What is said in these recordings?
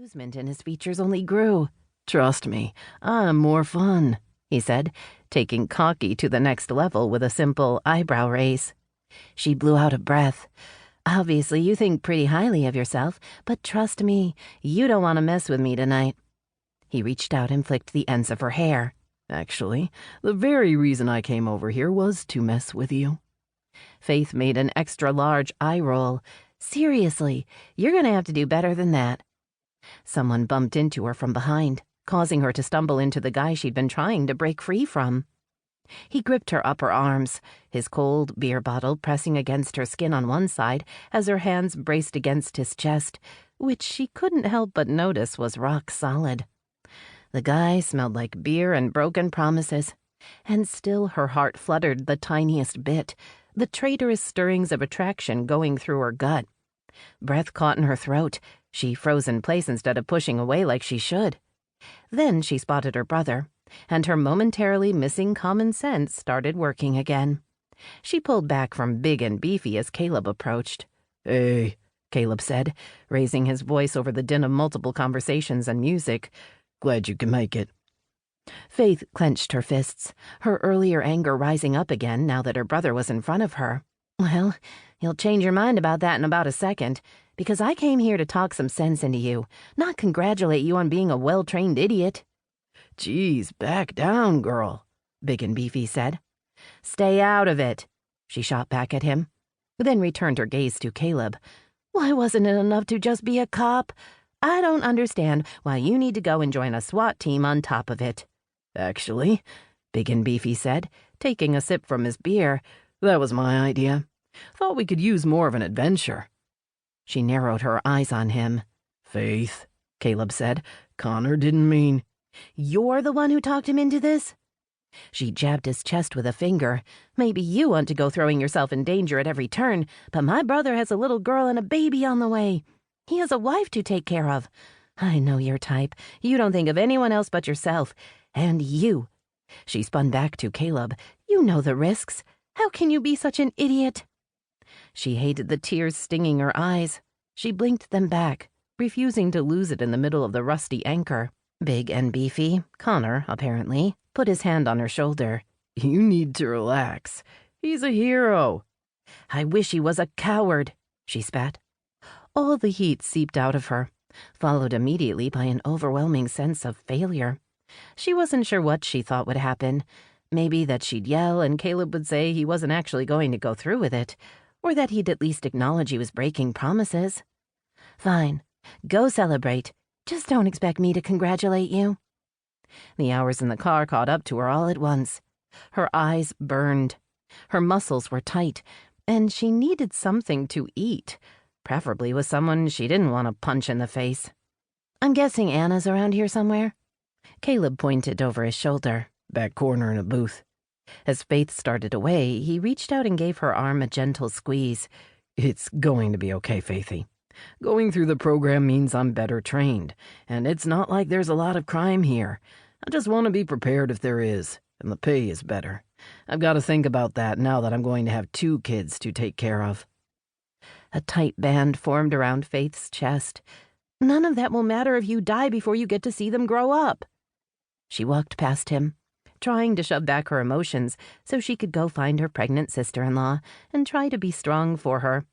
Amusement in his features only grew. "Trust me, I'm more fun," he said, taking cocky to the next level with a simple eyebrow raise. She blew out a breath. "Obviously, you think pretty highly of yourself, but trust me, you don't want to mess with me tonight." He reached out and flicked the ends of her hair. "Actually, the very reason I came over here was to mess with you." Faith made an extra-large eye roll. "Seriously, you're going to have to do better than that." Someone bumped into her from behind, causing her to stumble into the guy she'd been trying to break free from. He gripped her upper arms, his cold beer bottle pressing against her skin on one side as her hands braced against his chest, which she couldn't help but notice was rock solid. The guy smelled like beer and broken promises, and still her heart fluttered the tiniest bit, the traitorous stirrings of attraction going through her gut. Breath caught in her throat. She froze in place instead of pushing away like she should. Then she spotted her brother, and her momentarily missing common sense started working again. She pulled back from big and beefy as Caleb approached. "Hey," Caleb said, raising his voice over the din of multiple conversations and music. "Glad you can make it." Faith clenched her fists, her earlier anger rising up again now that her brother was in front of her. "Well, you'll change your mind about that in about a second, because I came here to talk some sense into you, not congratulate you on being a well-trained idiot." "Geez, back down, girl," Big and Beefy said. "Stay out of it," she shot back at him, then returned her gaze to Caleb. "Why wasn't it enough to just be a cop? I don't understand why you need to go and join a SWAT team on top of it." "Actually," Big and Beefy said, taking a sip from his beer, "that was my idea. Thought we could use more of an adventure." She narrowed her eyes on him. "Faith," Caleb said, "Connor didn't mean—" "You're the one who talked him into this?" She jabbed his chest with a finger. "Maybe you want to go throwing yourself in danger at every turn, but my brother has a little girl and a baby on the way. He has a wife to take care of. I know your type. You don't think of anyone else but yourself. And you." She spun back to Caleb. "You know the risks. How can you be such an idiot?" She hated the tears stinging her eyes. She blinked them back, refusing to lose it in the middle of the rusty anchor. Big and Beefy, Connor, apparently, put his hand on her shoulder. "You need to relax. He's a hero." "I wish he was a coward," she spat. All the heat seeped out of her, followed immediately by an overwhelming sense of failure. She wasn't sure what she thought would happen. Maybe that she'd yell and Caleb would say he wasn't actually going to go through with it, or that he'd at least acknowledge he was breaking promises. "Fine. Go celebrate. Just don't expect me to congratulate you." The hours in the car caught up to her all at once. Her eyes burned. Her muscles were tight, and she needed something to eat, preferably with someone she didn't want to punch in the face. "I'm guessing Anna's around here somewhere." Caleb pointed over his shoulder. "Back corner in a booth." As Faith started away, he reached out and gave her arm a gentle squeeze. "It's going to be okay, Faithy. Going through the program means I'm better trained, and it's not like there's a lot of crime here. I just want to be prepared if there is, and the pay is better. I've got to think about that now that I'm going to have 2 kids to take care of." A tight band formed around Faith's chest. "None of that will matter if you die before you get to see them grow up." She walked past him, trying to shove back her emotions so she could go find her pregnant sister-in-law and try to be strong for her.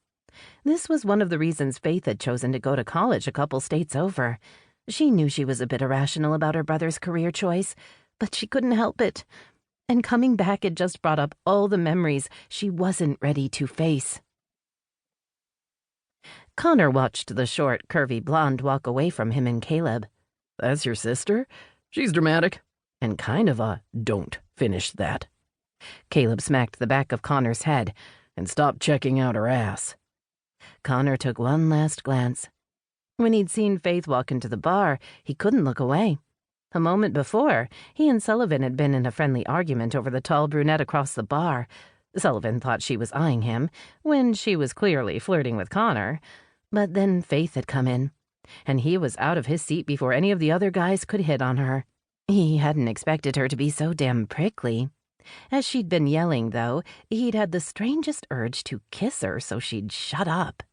This was one of the reasons Faith had chosen to go to college a couple states over. She knew she was a bit irrational about her brother's career choice, but she couldn't help it. And coming back had just brought up all the memories she wasn't ready to face. Connor watched the short, curvy blonde walk away from him and Caleb. "That's your sister? She's dramatic. And kind of a don't finish that." Caleb smacked the back of Connor's head. "And stop checking out her ass." Connor took one last glance. When he'd seen Faith walk into the bar, he couldn't look away. A moment before, he and Sullivan had been in a friendly argument over the tall brunette across the bar. Sullivan thought she was eyeing him, when she was clearly flirting with Connor. But then Faith had come in, and he was out of his seat before any of the other guys could hit on her. He hadn't expected her to be so damn prickly. As she'd been yelling, though, he'd had the strangest urge to kiss her so she'd shut up.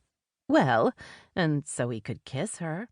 Well, and so he could kiss her.